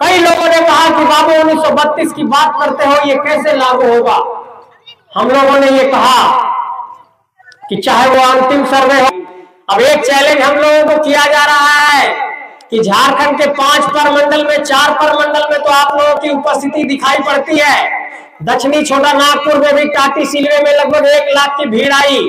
कई लोगों ने कहा कि बाबू 1932 की बात करते हो, ये कैसे लागू होगा। हम लोगों ने ये कहा कि चाहे वो अंतिम सर्वे हो। अब एक चैलेंज हम लोगों को किया जा रहा है कि झारखंड के 5 प्रमंडल में 4 प्रमंडल में तो आप लोगों की उपस्थिति दिखाई पड़ती है। दक्षिणी छोटा नागपुर में भी टाटी सिलवे में लगभग 1 लाख की भीड़ आई।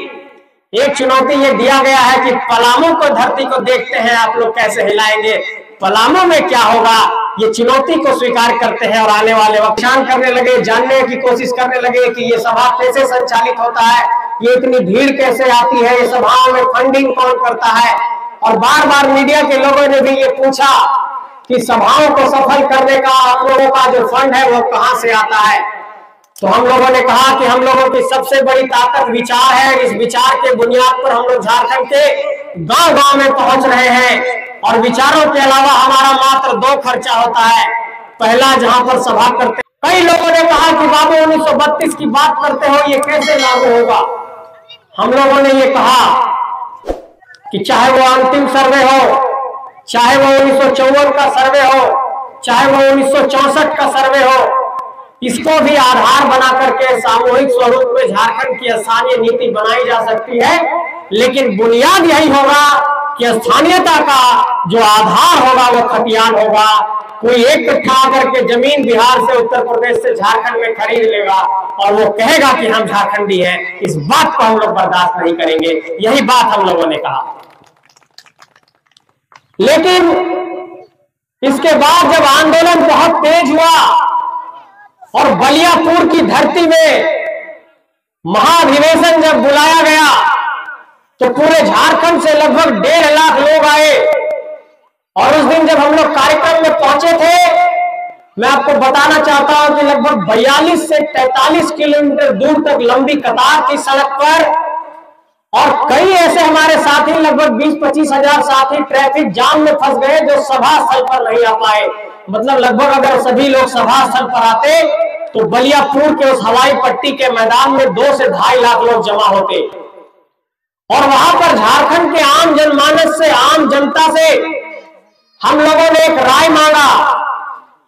एक चुनौती ये दिया गया है कि पलामू को धरती को देखते हैं आप लोग कैसे हिलाएंगे, पलामू में क्या होगा, ये चुनौती को स्वीकार करते हैं और आने वाले वक्त पहचान करने लगे, जानने की कोशिश करने लगे कि ये सभा कैसे संचालित होता है, ये इतनी भीड़ कैसे आती है, ये सभाओं में फंडिंग कौन करता है। और बार बार मीडिया के लोगों ने भी ये पूछा कि सभाओं को सफल करने का आप लोगों का जो फंड है वो कहां से आता है। तो हम लोगों ने कहा कि हम लोगों की सबसे बड़ी ताकत विचार है। इस विचार के बुनियाद पर हम लोग झारखंड के गांव गांव में पहुंच रहे हैं और विचारों के अलावा हमारा मात्र 2 खर्चा होता है। पहला, जहां पर सभा करते, कई लोगों ने कहा कि बाबू 1932 की बात करते हो, ये कैसे लागू होगा। हम लोगों ने ये कहा कि चाहे वो अंतिम सर्वे हो, चाहे वो 1954 का सर्वे हो, चाहे वो 1964 का सर्वे हो, इसको भी आधार बना करके सामूहिक स्वरूप में झारखंड की स्थानीय नीति बनाई जा सकती है। लेकिन बुनियाद यही होगा कि स्थानीयता का जो आधार होगा वो खतियान होगा। कोई एक कट्ठा करके जमीन बिहार से, उत्तर प्रदेश से झारखंड में खरीद लेगा और वो कहेगा कि हम झारखंडी हैं, इस बात को हम लोग बर्दाश्त नहीं करेंगे। यही बात हम लोगों ने कहा। लेकिन इसके बाद जब आंदोलन बहुत तेज हुआ और बलियापुर की धरती में महाधिवेशन जब बुलाया गया तो पूरे झारखंड से लगभग 1.5 लाख लोग आए। और उस दिन जब हम लोग कार्यक्रम में पहुंचे थे, मैं आपको बताना चाहता हूं कि लगभग 42 से 43 किलोमीटर दूर तक लंबी कतार थी सड़क पर। और कई ऐसे हमारे साथी, लगभग 20-25 हजार साथी ट्रैफिक जाम में फंस गए जो सभा स्थल पर नहीं आ पाए। मतलब लगभग अगर सभी लोग सभा स्थल पर आते तो बलियापुर के उस हवाई पट्टी के मैदान में 2 से 2.5 लाख लोग जमा होते। और वहां पर झारखंड के आम जनमानस से, आम जनता से हम लोगों ने एक राय मांगा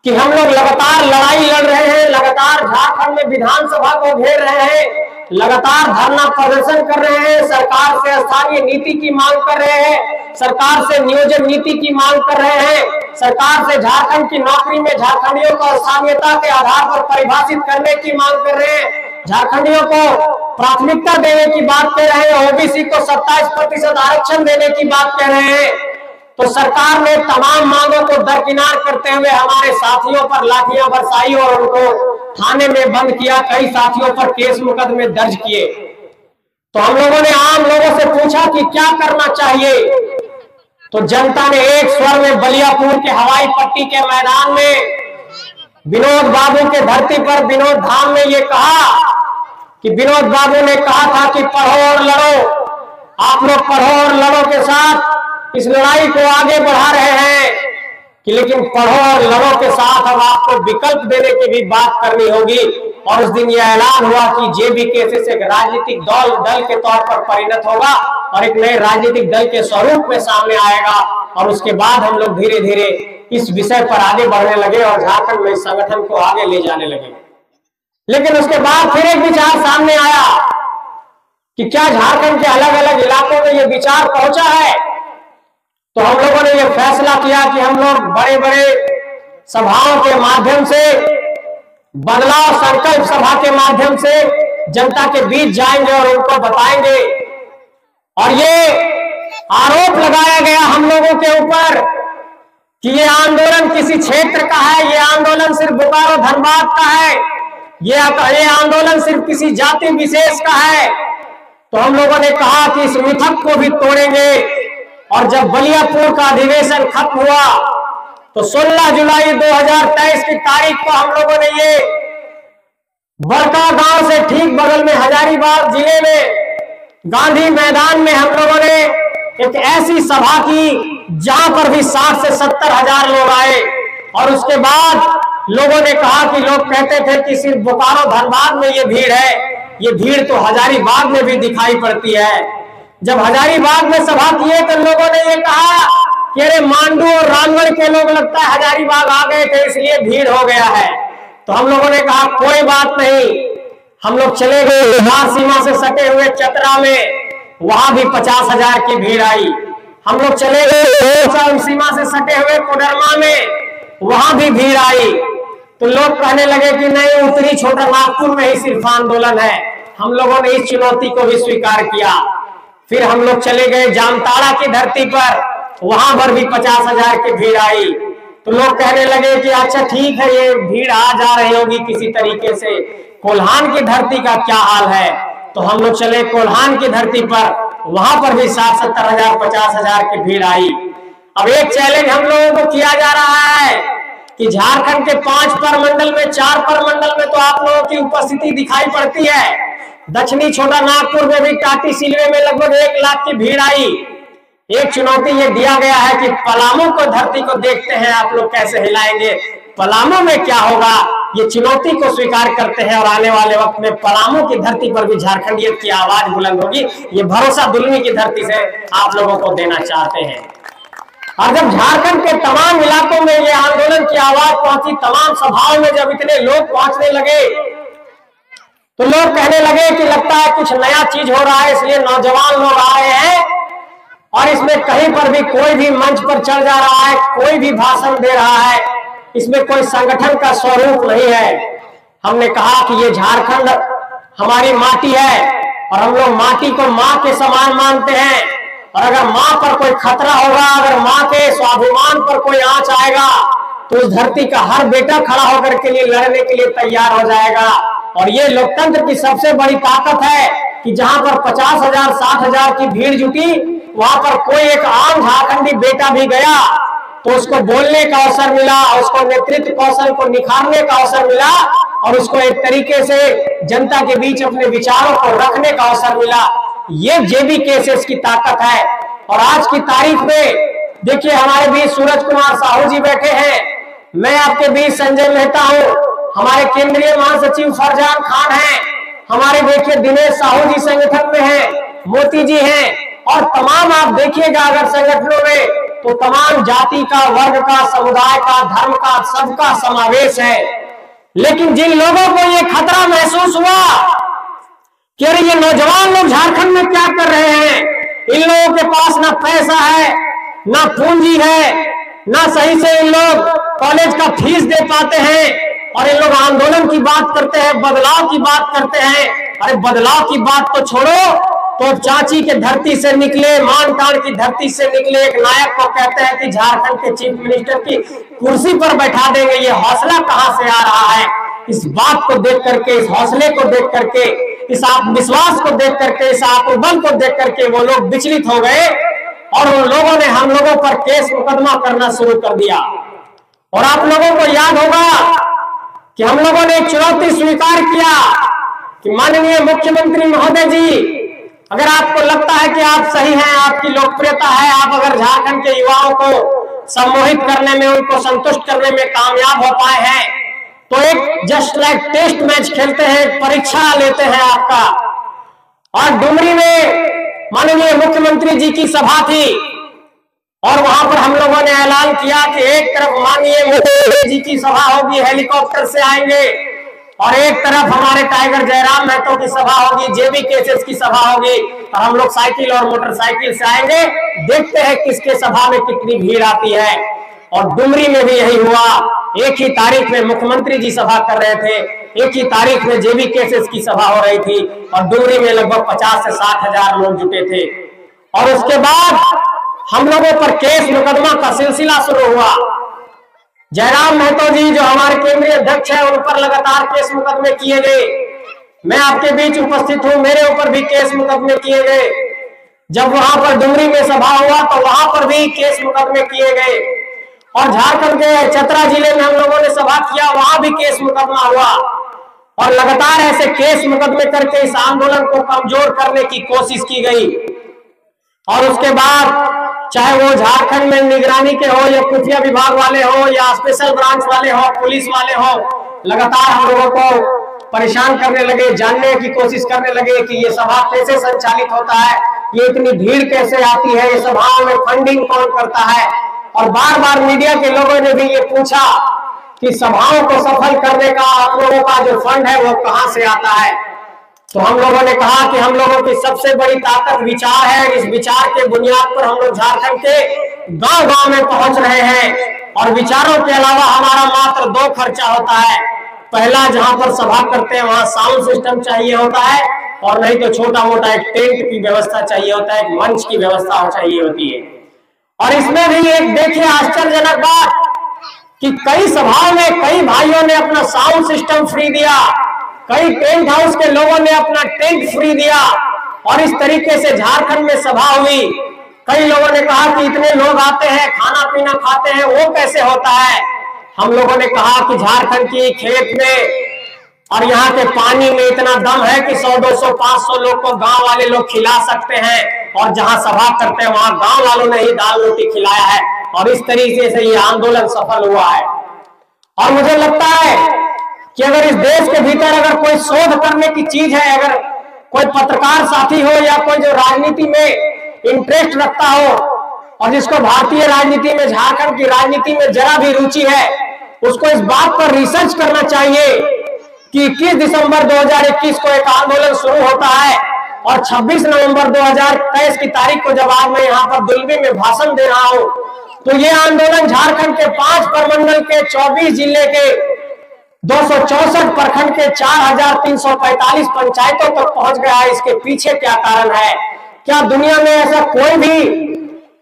कि हम लोग लगातार लड़ाई लड़ रहे हैं, लगातार झारखंड में विधानसभा को घेर रहे हैं, लगातार धरना प्रदर्शन कर रहे हैं, सरकार से स्थानीय नीति की मांग कर रहे हैं, सरकार से नियोजन नीति की मांग कर रहे हैं, सरकार से झारखंड की नौकरी में झारखंडियों को स्थानीयता के आधार पर परिभाषित करने की मांग कर रहे हैं, झारखंडियों को प्राथमिकता देने की बात कर रहे हैं, ओबीसी को 27% आरक्षण देने की बात कर रहे हैं। तो सरकार ने तमाम मांगों को दरकिनार करते हुए हमारे साथियों पर लाठियां बरसाई और उनको थाने में बंद किया, कई साथियों पर केस मुकदमे दर्ज किए। तो हम लोगों ने आम लोगों से पूछा कि क्या करना चाहिए। तो जनता ने एक स्वर में बलियापुर के हवाई पट्टी के मैदान में विनोद बाबू के धरती पर विनोद धाम में ये कहा कि विनोद बाबू ने कहा था कि पढ़ो और लड़ो, आप लोग पढ़ो और लड़ो के साथ इस लड़ाई को आगे बढ़ा रहे हैं कि लेकिन पढ़ो और लड़ो के साथ अब आपको विकल्प देने की भी बात करनी होगी। और उस दिन यह ऐलान हुआ कि जेबीकेएसएस एक राजनीतिक दल के तौर पर परिणत होगा और एक नए राजनीतिक दल के स्वरूप में सामने आएगा। और उसके बाद हम लोग धीरे धीरे इस विषय पर आगे बढ़ने लगे और झारखंड में इस संगठन को आगे ले जाने लगे। लेकिन उसके बाद फिर एक विचार सामने आया कि क्या झारखंड के अलग अलग इलाकों में यह विचार पहुंचा है। तो हम लोगों ने यह फैसला किया कि हम लोग बड़े बड़े सभाओं के माध्यम से, बदलाव संकल्प सभा के माध्यम से जनता के बीच जाएंगे और उनको बताएंगे। और ये आरोप लगाया गया हम लोगों के ऊपर कि ये आंदोलन किसी क्षेत्र का है, ये आंदोलन सिर्फ बोकारो धनबाद का है, ये आंदोलन सिर्फ किसी जाति विशेष का है। तो हम लोगों ने कहा कि इस मिथक को भी तोड़ेंगे। और जब बलियापुर का अधिवेशन खत्म हुआ तो 16 जुलाई 2023 की तारीख को हम लोगों ने ये बड़का गांव से ठीक बगल में हजारीबाग जिले में गांधी मैदान में हम लोगों ने एक ऐसी सभा की जहां पर भी 60 से 70 हजार लोग आए। और उसके बाद लोगों ने कहा कि लोग कहते थे कि सिर्फ बोकारो धनबाद में ये भीड़ है, ये भीड़ तो हजारीबाग में भी दिखाई पड़ती है। जब हजारीबाग में सभा किए तो लोगों ने ये कहा कि अरे मांडू और रामगढ़ के लोग लगता है हजारीबाग आ गए थे इसलिए भीड़ हो गया है। तो हम लोगों ने कहा कोई बात नहीं, हम लोग चले गए बिहार सीमा से सटे हुए चतरा में, वहां भी 50,000 की भीड़ आई। हम लोग चले गए सीमा से सटे हुए कोडरमा में, वहां भी भीड़ आई। तो लोग कहने लगे कि नहीं, उत्तरी छोटा नागपुर में ही सिर्फ आंदोलन है। हम लोगों ने इस चुनौती को भी स्वीकार किया। फिर हम लोग चले गए जामताड़ा की धरती पर, वहां पर भी 50,000 की भीड़ आई। तो लोग कहने लगे कि अच्छा ठीक है, ये भीड़ आ जा रही होगी किसी तरीके से। कोल्हान की धरती का क्या हाल है? तो हम लोग चले कोल्हान की धरती पर, वहां पर भी 60-70,000 50,000 की भीड़ आई। अब एक चैलेंज हम लोगों को किया जा रहा है कि झारखंड के 5 प्रमंडल में 4 प्रमंडल में तो आप लोगों की उपस्थिति दिखाई पड़ती है। दक्षिणी छोटा नागपुर में भी टाटी सिलवे में लगभग 1 लाख की भीड़ आई। एक चुनौती ये दिया गया है कि पलामू को धरती को देखते हैं आप लोग कैसे हिलाएंगे, पलामू में क्या होगा, ये चुनौती को स्वीकार करते हैं। और आने वाले वक्त में पलामू की धरती पर भी झारखंडियत की आवाज बुलंद होगी। ये भरोसा दुल्मी की धरती से आप लोगों को देना चाहते हैं। और जब झारखंड के तमाम इलाकों में ये आंदोलन की आवाज पहुंची, तमाम सभाओं में जब इतने लोग पहुंचने लगे, तो लोग कहने लगे कि लगता है कुछ नया चीज हो रहा है, इसलिए नौजवान लोग आ रहे हैं और इसमें कहीं पर भी कोई भी मंच पर चढ़ जा रहा है, कोई भी भाषण दे रहा है, इसमें कोई संगठन का स्वरूप नहीं है। हमने कहा कि ये झारखंड हमारी माटी है और हम लोग माटी को माँ के समान मानते हैं। और अगर माँ पर कोई खतरा होगा, अगर माँ के स्वाभिमान पर कोई आंच आएगा, तो उस धरती का हर बेटा खड़ा होकर के लिए लड़ने के लिए तैयार हो जाएगा। और ये लोकतंत्र की सबसे बड़ी ताकत है कि जहां पर 50,000 60,000 की भीड़ जुटी, वहां पर कोई एक आम झारखंडी बेटा भी गया तो उसको बोलने का अवसर मिला, उसको नेतृत्व कौशल को निखारने का अवसर मिला और उसको एक तरीके से जनता के बीच अपने विचारों को रखने का अवसर मिला। ये जेबी केसेस की ताकत है। और आज की तारीख में देखिए, हमारे बीच सूरज कुमार साहू जी बैठे हैं, मैं आपके बीच संजय मेहता हूँ, हमारे केंद्रीय महासचिव फरजान खान हैं, हमारे देखिए दिनेश साहू जी संगठन में हैं, मोती जी हैं, और तमाम आप देखिएगा अगर संगठनों में तो तमाम जाति का, वर्ग का, समुदाय का, धर्म का, सबका समावेश है। लेकिन जिन लोगों को ये खतरा महसूस हुआ कि अरे ये नौजवान लोग झारखंड में क्या कर रहे हैं, इन लोगों के पास ना पैसा है, ना पूंजी है, ना सही से इन लोग कॉलेज का फीस दे पाते हैं, और ये लोग आंदोलन की बात करते हैं, बदलाव की बात करते हैं। अरे बदलाव की बात तो छोड़ो, तो चाची के धरती से निकले, मानकाड़ की धरती से निकले एक नायक को कहते हैं कि झारखंड के चीफ मिनिस्टर की कुर्सी पर बैठा देंगे। ये हौसला कहां से आ रहा है? इस बात को देख करके, इस हौसले को देख करके, इस आत्मविश्वास को देख करके, इस आत्मबल को देख करके वो लोग विचलित हो गए और उन लोगों ने हम लोगों पर केस मुकदमा करना शुरू कर दिया। और आप लोगों को याद होगा कि हम लोगों ने एक चुनौती स्वीकार किया कि माननीय मुख्यमंत्री महोदय जी, अगर आपको लगता है कि आप सही हैं, आपकी लोकप्रियता है, आप अगर झारखंड के युवाओं को सम्मोहित करने में, उनको संतुष्ट करने में कामयाब हो पाए हैं, तो एक जस्ट लाइक टेस्ट मैच खेलते हैं, परीक्षा लेते हैं आपका। और डुमरी में माननीय मुख्यमंत्री जी की सभा थी और वहां पर हम लोगों ने ऐलान किया कि एक तरफ माननीय मुख्यमंत्री जी की सभा होगी, हेलीकॉप्टर से आएंगे, और एक तरफ हमारे टाइगर जयराम महतो की सभा होगी, जेबी केसेस की सभा होगी, और हम लोग साइकिल और मोटरसाइकिल से आएंगे, देखते हैं किसके सभा में कितनी भीड़ आती है। और डुमरी में भी यही हुआ। एक ही तारीख में मुख्यमंत्री जी सभा कर रहे थे, एक ही तारीख में जेबी केसेस की सभा हो रही थी, और डुमरी में लगभग 50 से 60,000 लोग जुटे थे। और उसके बाद हम लोगों पर केस मुकदमा का सिलसिला शुरू हुआ। जयराम महतो जी जो हमारे केंद्रीय अध्यक्ष है, उन पर लगातार केस मुकदमे किए गए। मैं आपके बीच उपस्थित हूं, मेरे ऊपर भी केस मुकदमे किए गए। जब वहां पर डुमरी में सभा हुआ तो वहां पर भी केस मुकदमे किए गए। और झारखंड के चतरा जिले में हम लोगों ने सभा किया, वहां भी केस मुकदमा हुआ। और लगातार ऐसे केस मुकदमे करके इस आंदोलन को कमजोर करने की कोशिश की गई। और उसके बाद चाहे वो झारखंड में निगरानी के हो, या खुफिया विभाग वाले हो, या स्पेशल ब्रांच वाले हो, पुलिस वाले हो, लगातार हम लोगों को परेशान करने लगे, जानने की कोशिश करने लगे कि ये सभा कैसे संचालित होता है, ये इतनी भीड़ कैसे आती है, ये सभाओं में फंडिंग कौन करता है। और बार बार मीडिया के लोगों ने भी ये पूछा कि सभाओं को सफल करने का आप लोगों का जो फंड है वो कहां से आता है। तो हम लोगों ने कहा कि हम लोगों की सबसे बड़ी ताकत विचार है। इस विचार के बुनियाद पर हम लोग झारखंड के गांव गांव में पहुंच रहे हैं और विचारों के अलावा हमारा मात्र 2 खर्चा होता है। पहला, जहां पर सभा करते हैं वहां साउंड सिस्टम चाहिए होता है, और नहीं तो छोटा मोटा एक टेंट की व्यवस्था चाहिए होता है, एक मंच की व्यवस्था चाहिए होती है। और इसमें भी एक देखिए आश्चर्यजनक बात कि कई सभाओं में कई भाइयों ने अपना साउंड सिस्टम फ्री दिया, कई टेंट हाउस के लोगों ने अपना टेंट फ्री दिया, और इस तरीके से झारखंड में सभा हुई। कई लोगों ने कहा कि इतने लोग आते हैं, खाना पीना खाते हैं, वो कैसे होता है। हम लोगों ने कहा कि झारखंड की खेत में और यहाँ के पानी में इतना दम है कि 100, 200, 500 लोग को गांव वाले लोग खिला सकते हैं, और जहां सभा करते हैं वहां गांव वालों ने ही दाल रोटी खिलाया है, और इस तरीके से ये आंदोलन सफल हुआ है। और मुझे लगता है कि अगर इस देश के भीतर अगर कोई शोध करने की चीज है, अगर कोई पत्रकार साथी हो या कोई जो राजनीति में इंटरेस्ट रखता हो और जिसको भारतीय राजनीति में, झारखंड की राजनीति में जरा भी रुचि है, उसको इस बात पर रिसर्च करना चाहिए कि 21 दिसंबर 2021 को एक आंदोलन शुरू होता है, और 26 नवंबर 2023 की तारीख को जब आज मैं यहाँ पर दुलबी में भाषण दे रहा हूँ, तो ये आंदोलन झारखंड के 5 प्रमंडल के 24 जिले के 264 प्रखंड के 4345 पंचायतों तक पहुंच गया है। इसके पीछे क्या कारण है? क्या दुनिया में ऐसा कोई भी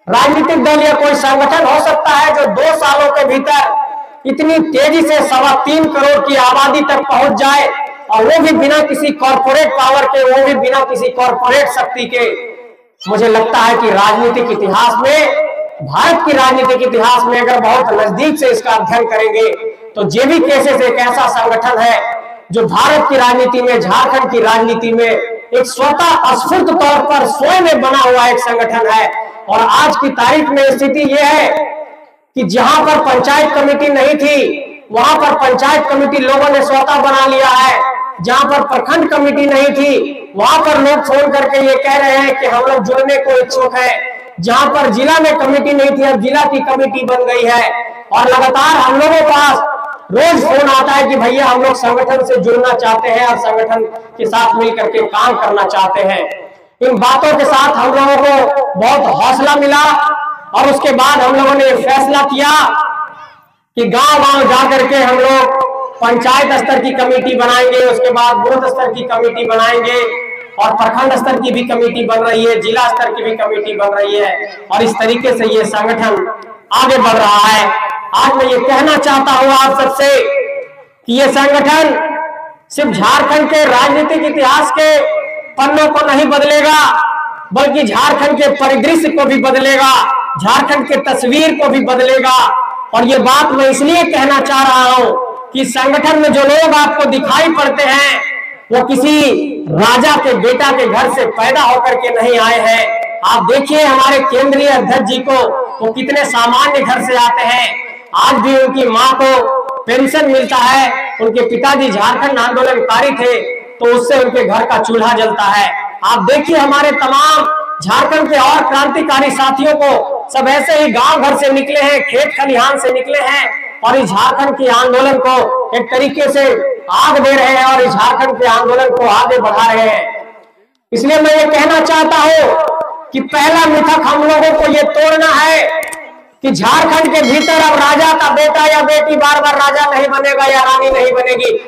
राजनीतिक दल या कोई संगठन हो सकता है जो 2 सालों के भीतर इतनी तेजी से 3.25 करोड़ की आबादी तक पहुंच जाए, और वो भी बिना किसी कॉर्पोरेट पावर के, वो भी बिना किसी कॉर्पोरेट शक्ति के? मुझे लगता है कि राजनीतिक इतिहास में, भारत की राजनीतिक इतिहास में अगर बहुत नजदीक से इसका अध्ययन करेंगे तो जेबी केसेस एक ऐसा संगठन है जो भारत की राजनीति में, झारखंड की राजनीति में एक स्वतः स्फूर्त तौर पर स्वयं में बना हुआ एक संगठन है। और आज की तारीख में स्थिति यह है कि जहां पर पंचायत कमेटी नहीं थी वहां पर पंचायत कमेटी लोगों ने स्वतः बना लिया है। जहां पर प्रखंड कमेटी नहीं थी वहां पर लोग फोन करके ये कह रहे हैं कि हम लोग जुड़ने को इच्छुक है। जहां पर जिला में कमेटी नहीं थी अब जिला की कमेटी बन गई है, और लगातार हम लोगों के पास रोज फोन आता है कि भैया हम लोग संगठन से जुड़ना चाहते हैं और संगठन के साथ मिलकर के काम करना चाहते हैं। इन बातों के साथ हम लोगों को बहुत हौसला मिला, और उसके बाद हम लोगों ने फैसला किया कि गांव-गांव जाकर के हम लोग पंचायत स्तर की कमेटी बनाएंगे, उसके बाद बूथ स्तर की कमेटी बनाएंगे, और प्रखंड स्तर की भी कमेटी बन रही है, जिला स्तर की भी कमेटी बन रही है, और इस तरीके से ये संगठन आगे बढ़ रहा है। आज मैं ये कहना चाहता हूं आप सबसे कि ये संगठन सिर्फ झारखंड के राजनीतिक इतिहास के पन्नों को नहीं बदलेगा, बल्कि झारखंड के परिदृश्य को भी बदलेगा, झारखंड के तस्वीर को भी बदलेगा। और ये बात मैं इसलिए कहना चाह रहा हूं कि संगठन में जो लोग आपको दिखाई पड़ते हैं वो किसी राजा के बेटा के घर से पैदा होकर के नहीं आए हैं। आप देखिए हमारे केंद्रीय अध्यक्ष जी को, वो कितने सामान्य घर से आते हैं। आज भी उनकी माँ को पेंशन मिलता है, उनके पिताजी झारखंड आंदोलनकारी थे तो उससे उनके घर का चूल्हा जलता है। आप देखिए हमारे तमाम झारखंड के और क्रांतिकारी साथियों को, सब ऐसे ही गांव घर से निकले हैं, खेत खलिहान से निकले हैं, और इस झारखंड के आंदोलन को एक तरीके से आग दे रहे हैं और इस झारखंड के आंदोलन को आगे बढ़ा रहे हैं। इसलिए मैं ये कहना चाहता हूं कि पहला मिथक हम लोगों को ये तोड़ना है कि झारखंड के भीतर अब राजा का बेटा या बेटी बार बार राजा नहीं बनेगा या रानी नहीं बनेगी।